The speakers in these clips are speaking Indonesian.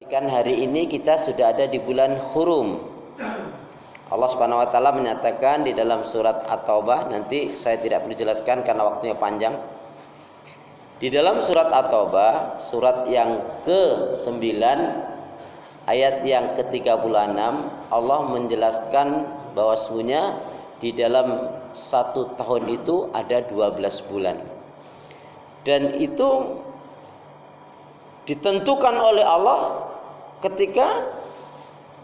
Kan hari ini kita sudah ada di bulan Hurum. Allah Subhanahu wa taala menyatakan di dalam surat At-Taubah, nanti saya tidak perlu jelaskan karena waktunya panjang. Di dalam surat At-Taubah, surat yang ke-9 ayat yang ke-36, Allah menjelaskan bahwasanya di dalam 1 tahun itu ada 12 bulan. Dan itu ditentukan oleh Allah ketika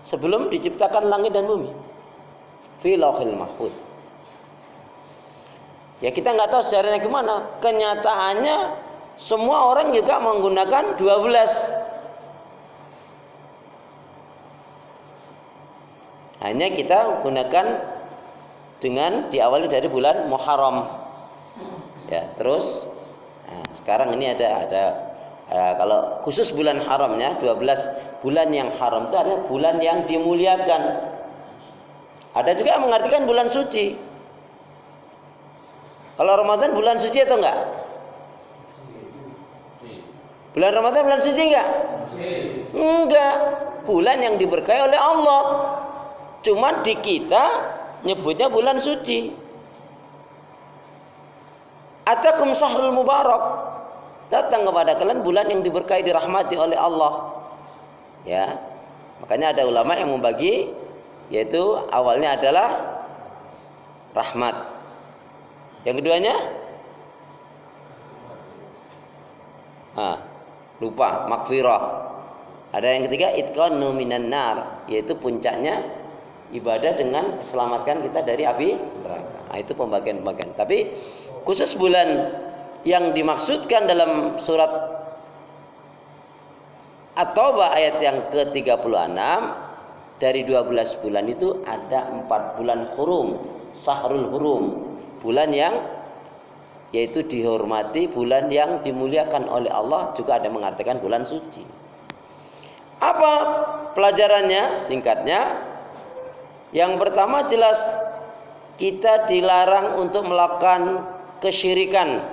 sebelum diciptakan langit dan bumi, fi lauhil mahfuz. Ya kita nggak tahu sejarahnya gimana. Kenyataannya semua orang juga menggunakan 12. Hanya kita gunakan dengan diawali dari bulan Muharram. Ya terus, nah, sekarang ini ada kalau khusus bulan haramnya 12 bulan yang haram itu adalah bulan yang dimuliakan. Ada juga yang mengartikan bulan suci. Kalau Ramadan bulan suci atau enggak? Bulan Ramadan bulan suci enggak? Enggak. Bulan yang diberkahi oleh Allah. Cuma di kita nyebutnya bulan suci. Atakum syahrul mubarak. Datang kepada kalian bulan yang diberkahi, dirahmati oleh Allah. Ya. Makanya ada ulama yang membagi, yaitu awalnya adalah rahmat. Yang keduanya lupa, maghfirah. Ada yang ketiga itqanu minan nar, yaitu puncaknya ibadah dengan diselamatkan kita dari api neraka. Nah, itu pembagian-pembagian. Tapi khusus bulan yang dimaksudkan dalam surat At-Taubah ayat yang ke-36, dari 12 bulan itu ada 4 bulan hurum, syahrul hurum, bulan yang yaitu dihormati, bulan yang dimuliakan oleh Allah, juga ada mengartikan bulan suci. Apa pelajarannya? Singkatnya, yang pertama jelas kita dilarang untuk melakukan kesyirikan.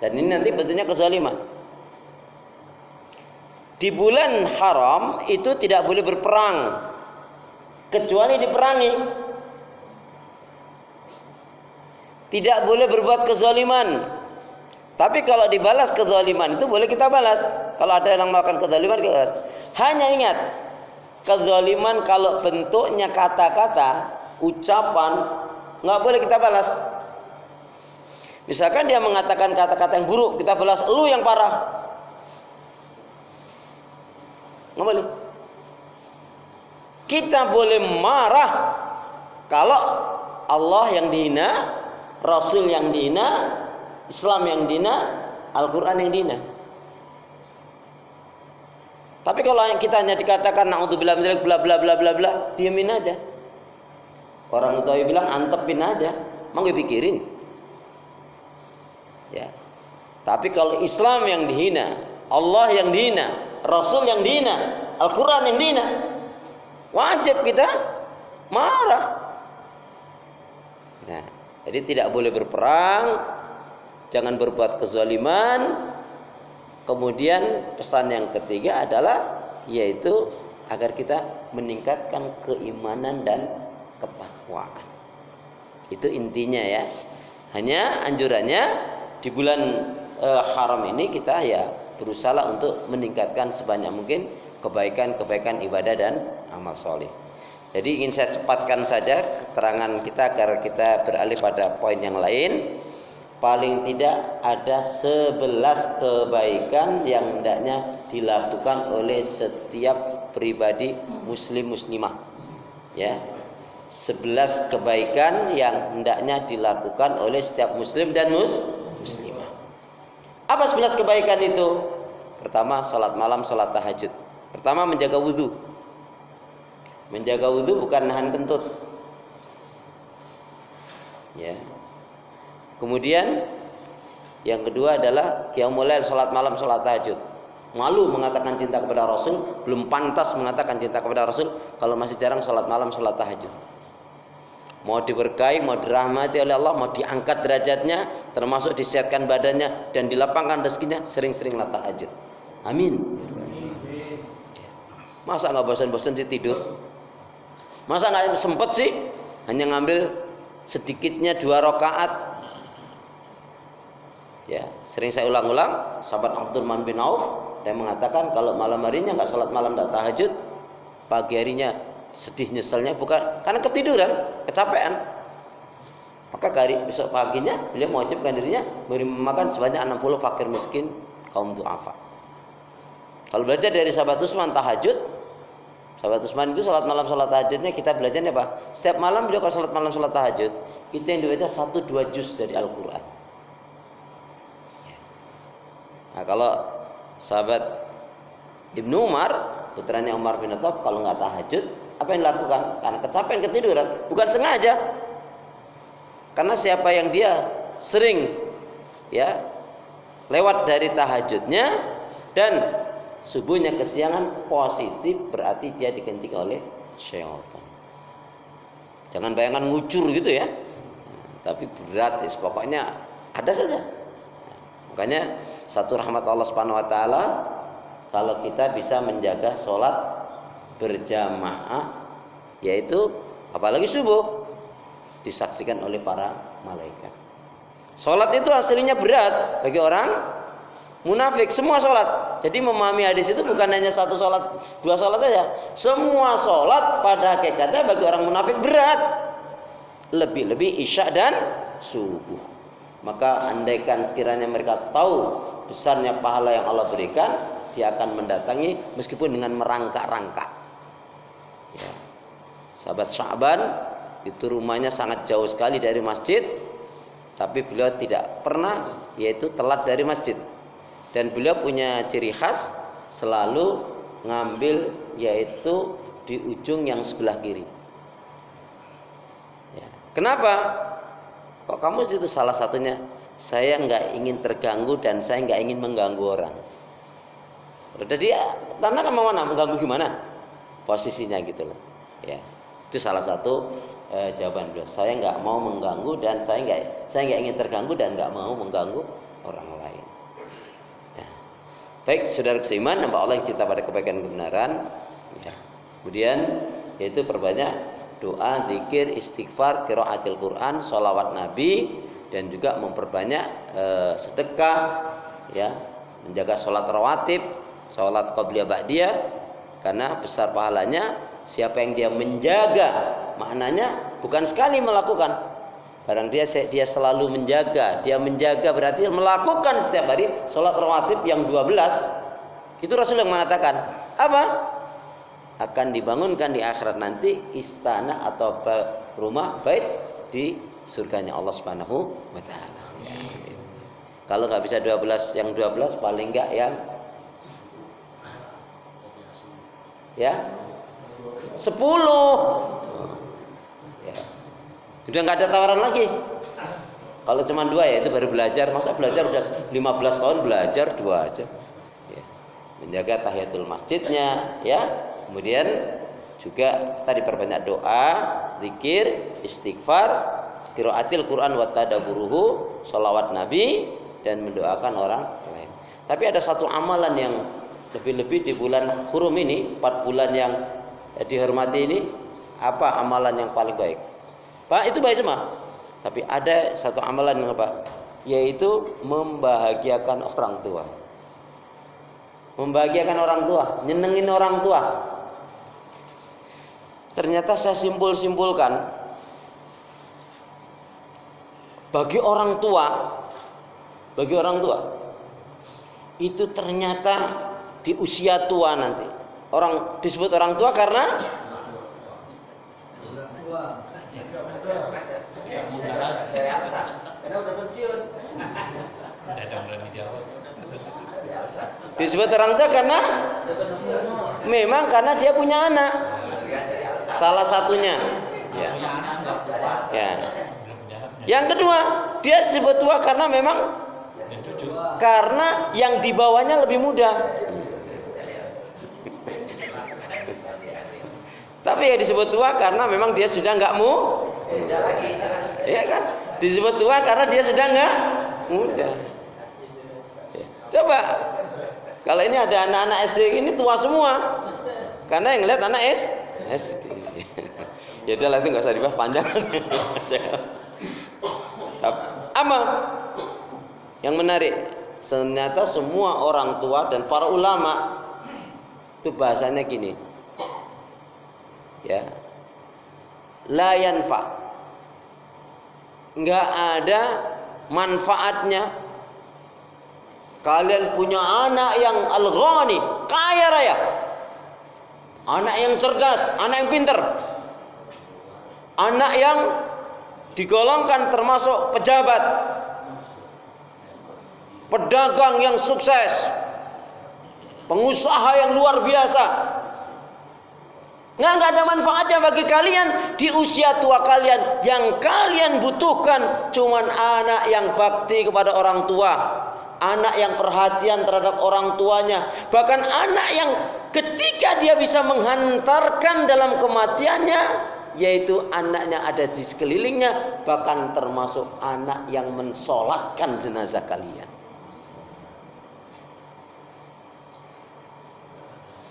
Dan ini nanti bentuknya kezaliman. Di bulan haram itu tidak boleh berperang kecuali diperangi. Tidak boleh berbuat kezaliman. Tapi kalau dibalas kezaliman itu boleh kita balas. Kalau ada yang melakukan kezaliman kita balas. Hanya ingat, kezaliman kalau bentuknya kata-kata, ucapan, nggak boleh kita balas. Misalkan dia mengatakan kata-kata yang buruk, kita balas, lu yang parah. Nggak boleh. Kita boleh marah kalau Allah yang dihina, Rasul yang dihina, Islam yang dihina, Al-Quran yang dihina. Tapi kalau kita hanya dikatakan na'udzubillah min dzalik bla bla bla bla bla, diamin aja. Orang Betawi bilang antepin aja, mau dipikirin. Ya. Tapi kalau Islam yang dihina, Allah yang dihina, Rasul yang dihina, Al-Quran yang dihina, wajib kita marah. Nah, jadi tidak boleh berperang, jangan berbuat kezaliman. Kemudian pesan yang ketiga adalah yaitu agar kita meningkatkan keimanan dan ketakwaan. Itu intinya ya. Hanya anjurannya di bulan haram ini kita ya berusaha untuk meningkatkan sebanyak mungkin kebaikan-kebaikan ibadah dan amal soleh. Jadi ingin saya cepatkan saja keterangan kita agar kita beralih pada poin yang lain. Paling tidak ada 11 kebaikan yang hendaknya dilakukan oleh setiap pribadi muslim muslimah. Ya. 11 kebaikan yang hendaknya dilakukan oleh setiap muslim dan muslimah. Apa 11 kebaikan itu? Pertama, sholat malam, sholat tahajud. Pertama, menjaga wudhu. Menjaga wudhu bukan nahan kentut. Ya. Kemudian yang kedua adalah qiyamul lail, sholat malam, sholat tahajud. Malu mengatakan cinta kepada Rasul, belum pantas mengatakan cinta kepada Rasul kalau masih jarang sholat malam, sholat tahajud. Mau diberkahi, mau dirahmati oleh Allah, mau diangkat derajatnya, termasuk disehatkan badannya dan dilapangkan rezekinya, sering-seringlah tahajud. Amin. Masa nggak bosan-bosan sih tidur? Masa nggak sempet sih hanya ngambil sedikitnya 2 rakaat? Ya, sering saya ulang-ulang. Sahabat Abdurrahman bin Auf dia mengatakan kalau malam harinya nggak sholat malam, nggak tahajud, pagi harinya sedih nyeselnya bukan karena ketiduran, kecapean. Maka besok paginya beliau mewajibkan dirinya beri makan sebanyak 60 fakir miskin kaum du'afa. Kalau belajar dari sahabat Utsman tahajud, sahabat Utsman itu sholat malam sholat tahajudnya kita belajarnya apa? Setiap malam beliau kalau sholat malam sholat tahajud itu yang dibaca 1-2 juz dari Al-Quran. Nah, kalau sahabat Ibnu Umar putranya Umar bin Khattab kalau nggak tahajud apa yang dilakukan? Karena kecapean ketiduran, bukan sengaja. Karena siapa yang dia sering ya lewat dari tahajudnya dan subuhnya kesiangan positif berarti dia dikencing oleh syaitan. Jangan bayangan ngucur gitu ya. Tapi berat, pokoknya ada saja. Makanya satu rahmat Allah Subhanahu wa taala kalau kita bisa menjaga sholat berjamaah, yaitu apalagi subuh disaksikan oleh para malaikat. Sholat itu aslinya berat bagi orang munafik, semua sholat. Jadi memahami hadis itu bukan hanya 1 sholat, 2 sholat saja. Semua sholat pada hakikatnya bagi orang munafik berat. Lebih-lebih isya dan subuh. Maka andaikan sekiranya mereka tahu besarnya pahala yang Allah berikan, dia akan mendatangi meskipun dengan merangkak-rangkak. Ya. Sahabat Sya'ban itu rumahnya sangat jauh sekali dari masjid, tapi beliau tidak pernah yaitu telat dari masjid. Dan beliau punya ciri khas selalu ngambil yaitu di ujung yang sebelah kiri. Ya. Kenapa? Kok kamu situ? Salah satunya saya nggak ingin terganggu dan saya nggak ingin mengganggu orang. Udah dia tanda kan mana mengganggu gimana? Posisinya gitu loh. Ya. Itu salah satu jawaban beliau. Saya nggak mau mengganggu dan saya nggak ingin terganggu dan nggak mau mengganggu orang lain. Ya. Baik, saudara seiman, hamba Allah yang cinta pada kebaikan dan kebenaran. Ya. Kemudian yaitu perbanyak doa, zikir, istighfar, qiraatil Quran, sholawat Nabi, dan juga memperbanyak sedekah, ya, menjaga sholat rawatib, sholat qabliyah ba'diyah, karena besar pahalanya. Siapa yang dia menjaga, maknanya bukan sekali melakukan, barang dia selalu menjaga. Dia menjaga berarti melakukan setiap hari sholat rawatib yang 12. Itu Rasul yang mengatakan apa? Akan dibangunkan di akhirat nanti istana atau rumah bait di surganya Allah Subhanahu wa taala. Ya. Kalau nggak bisa 12, yang 12 paling enggak yang ya 10. Ya. Sudah nggak ada tawaran lagi. Kalau cuma 2 ya itu baru belajar. Masa belajar udah 15 tahun belajar 2 aja. Ya. Menjaga tahiyatul masjidnya, ya. Kemudian juga tadi perbanyak doa, zikir, istighfar, qiraatil Quran wa tadabburuhu, sholawat Nabi, dan mendoakan orang lain. Tapi ada satu amalan yang lebih-lebih di bulan Hurum ini, 4 bulan yang dihormati ini, apa amalan yang paling baik? Pak, itu baik semua. Tapi ada satu amalan yang apa? Yaitu membahagiakan orang tua. Membahagiakan orang tua, nyenengin orang tua. Ternyata saya simpulkan bagi orang tua itu ternyata di usia tua nanti orang disebut orang tua karena disebut orang tua karena memang karena dia punya anak. Salah satunya. Ya. Yang kedua, dia disebut tua karena memang karena yang dibawanya lebih muda. Tapi ya disebut tua karena memang dia sudah nggak ya kan? Disebut tua karena dia sudah nggak muda. Coba Kalau ini ada anak-anak SD ini tua semua. Karena yang lihat anak SD. Ya udahlah itu nggak usah dibahas panjang. Apa yang menarik? Ternyata semua orang tua dan para ulama itu bahasanya gini. Ya. La yanfa. Enggak ada manfaatnya kalian punya anak yang al-ghani, kaya raya. Anak yang cerdas, anak yang pintar. Anak yang digolongkan termasuk pejabat, pedagang yang sukses, pengusaha yang luar biasa. Nggak ada manfaatnya bagi kalian di usia tua kalian. Yang kalian butuhkan cuman anak yang bakti kepada orang tua, anak yang perhatian terhadap orang tuanya, bahkan anak yang ketika dia bisa menghantarkan dalam kematiannya, yaitu anaknya ada di sekelilingnya, bahkan termasuk anak yang mensolatkan jenazah kalian.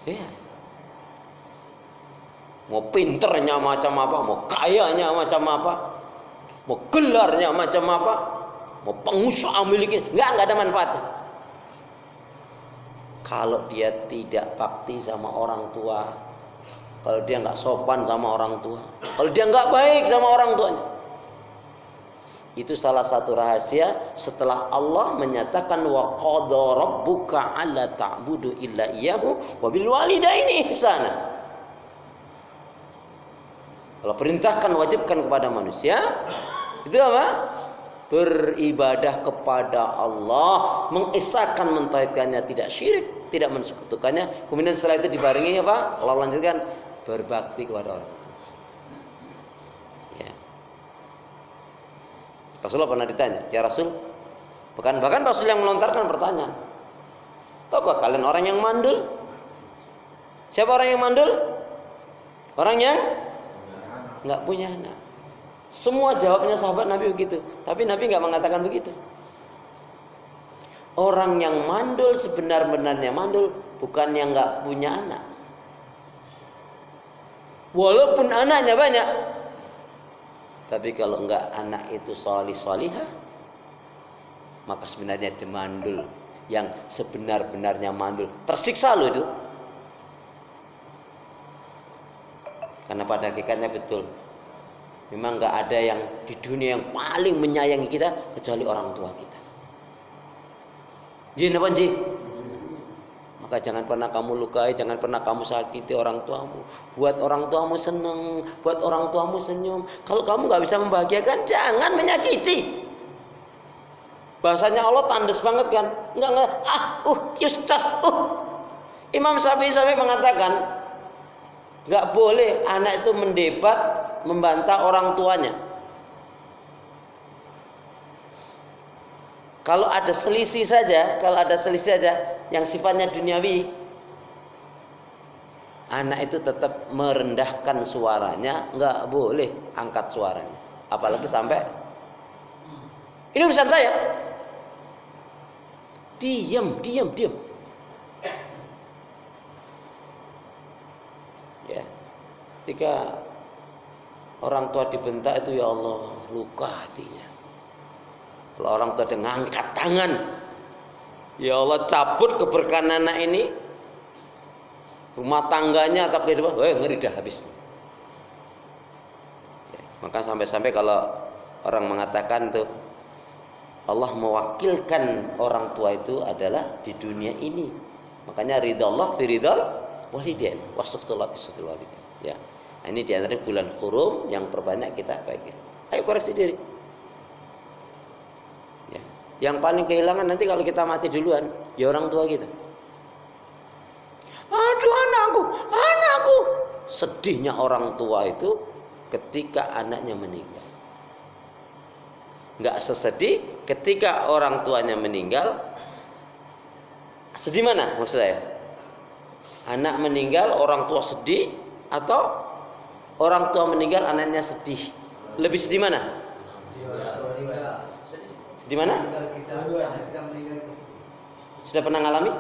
Ya. Mau pinternya macam apa, mau kayanya macam apa, mau gelarnya macam apa, mau pengusaha miliknya, nggak ada manfaatnya. Kalau dia tidak bakti sama orang tua, kalau dia nggak sopan sama orang tua, kalau dia nggak baik sama orang tuanya, itu salah satu rahasia setelah Allah menyatakan wa qadha rabbuka alla ta'budu illa iyyahu wa bil walidaini ihsana. Kalau perintahkan, wajibkan kepada manusia, itu apa? Beribadah kepada Allah, mengesahkan, mentauhidkannya, tidak syirik, tidak mensekutukannya. Kemudian setelah itu dibarengi apa? Allah lanjutkan, berbakti kepada orang tua. Ya. Rasulullah pernah ditanya, ya Rasul, bahkan Rasul yang melontarkan pertanyaan, tahukah kalian orang yang mandul? Siapa orang yang mandul? Orang yang nggak punya anak. Semua jawabnya sahabat Nabi begitu, tapi Nabi nggak mengatakan begitu. Orang yang mandul sebenar-benarnya mandul bukan yang nggak punya anak, walaupun anaknya banyak. Tapi kalau nggak anak itu solihah, maka sebenarnya dia mandul. Yang sebenar-benarnya mandul, tersiksa loh itu. Karena pada hakikatnya betul, memang nggak ada yang di dunia yang paling menyayangi kita kecuali orang tua kita. Jin apa jin? Maka jangan pernah kamu lukai, jangan pernah kamu sakiti orang tuamu. Buat orang tuamu seneng, buat orang tuamu senyum. Kalau kamu nggak bisa membahagiakan, jangan menyakiti. Bahasanya Allah tandes banget kan? Enggak, cius cas, Imam Syafi'i mengatakan, nggak boleh anak itu mendebat, membantah orang tuanya. Kalau ada selisih saja yang sifatnya duniawi, anak itu tetap merendahkan suaranya, nggak boleh angkat suaranya. Apalagi sampai ini urusan saya. Diam. Ya. Ketika orang tua dibentak itu, ya Allah, luka hatinya. Kalau orang tua ngangkat tangan, ya Allah, cabut keberkahan anak ini, rumah tangganya atau kehidupan, ngeri dah habis. Ya, maka sampai-sampai kalau orang mengatakan tuh Allah mewakilkan orang tua itu adalah di dunia ini. Makanya ridha Allah fi ridhal walidain, wasuqtullah fi suqtil walidain. Ya. Nah, ini di antara bulan Hurum yang perbanyak kita baik. Ayo koreksi diri. Ya. Yang paling kehilangan nanti kalau kita mati duluan, ya orang tua kita. Aduh anakku. Sedihnya orang tua itu ketika anaknya meninggal. Enggak sesedih ketika orang tuanya meninggal. Sedih mana maksud saya? Anak meninggal, orang tua sedih, atau orang tua meninggal, anaknya sedih? Lebih sedih mana? Sedih mana? Sudah pernah ngalami?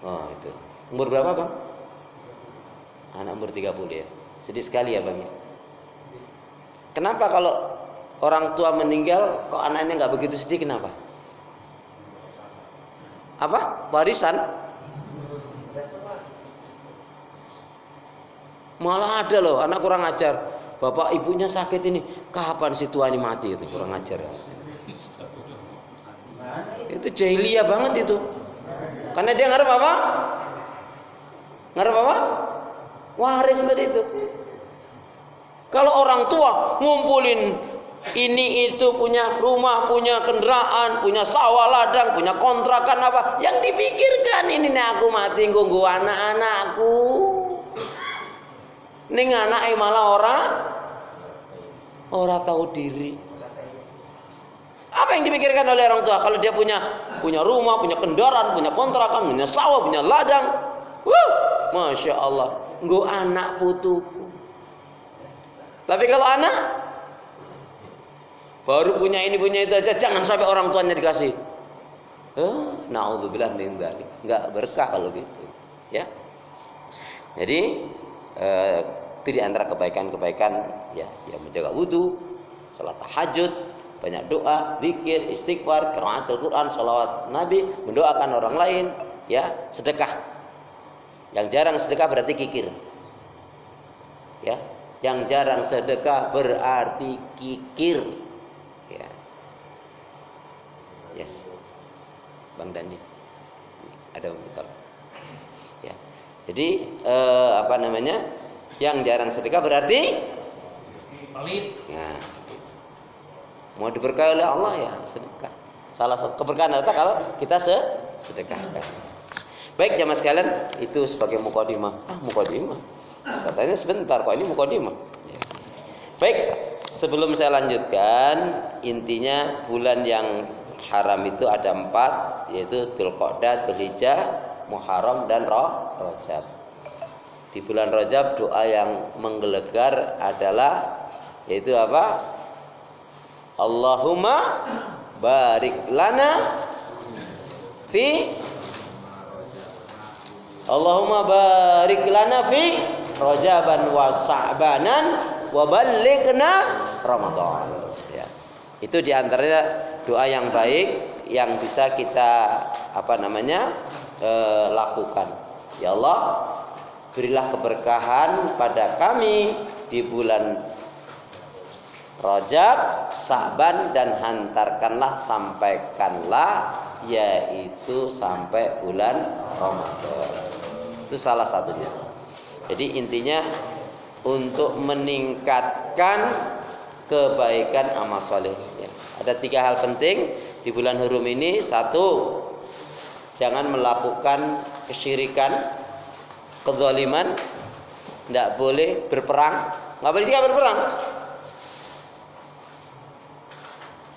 Oh itu. Umur berapa bang? Anak umur 30 ya. Sedih sekali ya bang. Kenapa kalau orang tua meninggal kok anaknya nggak begitu sedih, kenapa? Apa? Warisan? Malah ada loh anak kurang ajar. Bapak ibunya sakit ini, kapan si tua ini mati? Itu kurang ajar. Itu jahiliyah banget itu. Karena dia ngarep apa? Ngarep apa? Waris tadi itu. Kalau orang tua ngumpulin ini itu, punya rumah, punya kendaraan, punya sawah ladang, punya kontrakan apa, yang dipikirkan ini nih aku mati nggo anak-anakku. Ning anake malah ora tahu diri. Apa yang dipikirkan oleh orang tua? Kalau dia punya rumah, punya kendaraan, punya kontrakan, punya sawah, punya ladang, masya Allah, nggo anak putuku. Tapi kalau anak baru punya ini punya itu aja, jangan sampai orang tuanya dikasih. Naudzubillah min dzalik. Enggak berkah kalau gitu, ya. Jadi itu di antara kebaikan-kebaikan ya menjaga wudu, salat tahajud, banyak doa, zikir, istighfar, qiraatul Quran, sholawat Nabi, mendoakan orang lain, ya, sedekah. Yang jarang sedekah berarti kikir. Ya, yang jarang sedekah berarti kikir. Ya. Yes. Bang Dandi. Ada betul. Ya. Jadi apa namanya? Yang jarang sedekah berarti pelit. Nah, mau diberkahi oleh Allah ya sedekah. Salah satu keberkahan harta kalau kita sedekahkan. Baik jamaah sekalian, itu sebagai mukadimah. Mukadimah. Katanya sebentar kok, ini mukadimah. Ya. Baik, sebelum saya lanjutkan, intinya bulan yang haram itu ada 4, yaitu Dzulqa'dah, Dzulhijjah, Muharram dan Rajab. Di bulan Rajab doa yang menggelegar adalah yaitu apa? Allahumma barik lana fi Rajaban wa Sa'banan wa ballighna Ramadan. Ya. Itu diantaranya doa yang baik yang bisa kita lakukan. Ya Allah, berilah keberkahan pada kami di bulan Rajab, Sa'ban, dan sampaikanlah yaitu sampai bulan Ramadan. Itu salah satunya. Jadi intinya untuk meningkatkan kebaikan amal soleh. Ya. Ada 3 hal penting di bulan Hurum ini. 1, jangan melakukan kesyirikan, kezaliman, tidak boleh berperang, nggak boleh juga berperang.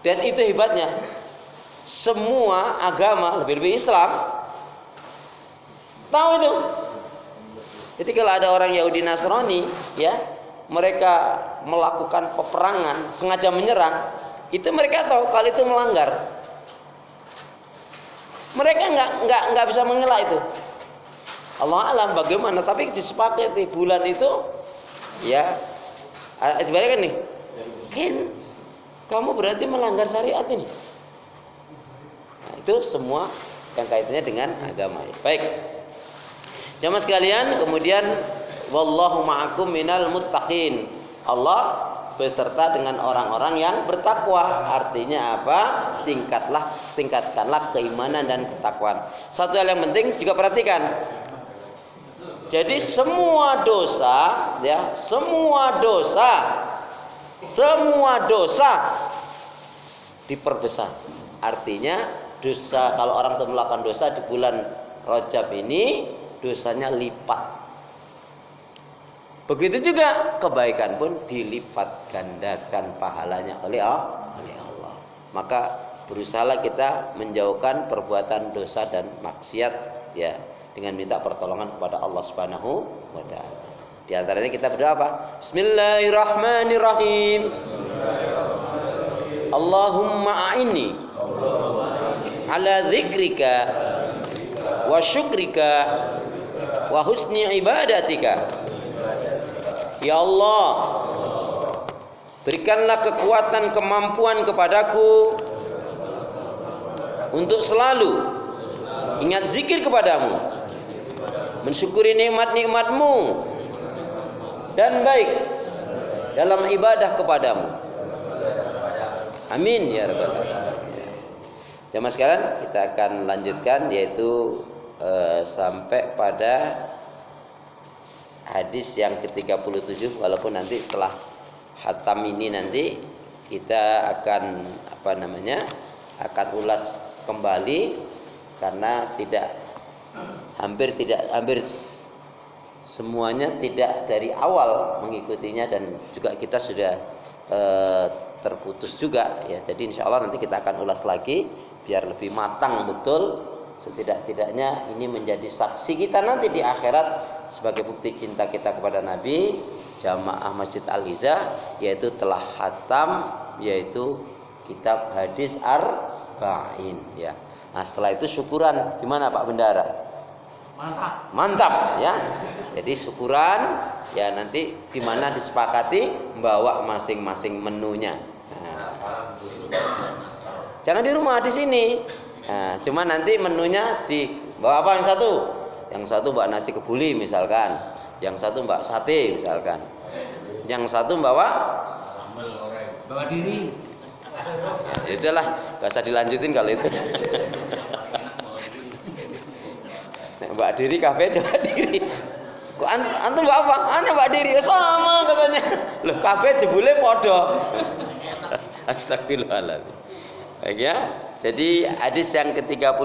Dan itu hebatnya, semua agama, lebih-lebih Islam, tahu itu. Jadi kalau ada orang Yahudi Nasrani, ya, mereka melakukan peperangan, sengaja menyerang, itu mereka tahu kalau itu melanggar. Mereka nggak bisa mengelak itu. Allah alam bagaimana, tapi disepakati bulan itu, ya, sebenarnya kan nih, kan kamu berarti melanggar syariat ini. Nah, itu semua yang kaitannya dengan agama. Baik, jamaah sekalian, kemudian wallahu ma'akum minal muttaqin. Allah beserta dengan orang-orang yang bertakwa. Artinya apa? Tingkatkanlah keimanan dan ketakwaan. Satu hal yang penting juga perhatikan. Jadi semua dosa, ya, semua dosa diperbesar. Artinya dosa, kalau orang itu melakukan dosa di bulan Rajab ini, dosanya lipat. Begitu juga kebaikan pun dilipat gandakan pahalanya oleh Allah. Maka berusahalah kita menjauhkan perbuatan dosa dan maksiat, ya, dengan minta pertolongan kepada Allah Subhanahu wa taala. Di antaranya kita berdoa apa? Bismillahirrahmanirrahim. Allahumma a'inni ala dzikrika wa syukrika wa husni ibadatika. Ya Allah, berikanlah kekuatan kemampuan kepadaku untuk selalu ingat zikir kepadamu, mensyukuri nikmat-nikmatmu dan baik dalam ibadah kepadamu. Amin ya rabbal alamin. Jamaah sekalian, kita akan lanjutkan yaitu sampai pada hadis yang ke-37, walaupun nanti setelah khatam ini nanti kita akan akan ulas kembali karena hampir semuanya tidak dari awal mengikutinya dan juga kita sudah terputus juga ya. Jadi insya Allah nanti kita akan ulas lagi biar lebih matang betul. Setidak-tidaknya ini menjadi saksi kita nanti di akhirat sebagai bukti cinta kita kepada Nabi. Jamaah Masjid Al-Izzah yaitu telah khatam yaitu kitab hadis arba'in ya. Nah setelah itu syukuran gimana Pak Bendara? Mantap ya. Jadi syukuran ya nanti di mana disepakati membawa masing-masing menunya. Nah. Jangan di rumah, di sini. Nah, cuma nanti menunya dibawa apa yang satu? Yang satu bawa nasi kebuli misalkan, yang satu bawa sate misalkan, yang satu bawa diri. Ya udahlah, nggak usah dilanjutin kalau itu. Mbak diri kafe bawa diri. Kok antum bawa apa? Ana bawa diri sama katanya. Loh kafe jebule podo. Astagfirullahaladzim. Baik ya. Jadi hadis yang ke-38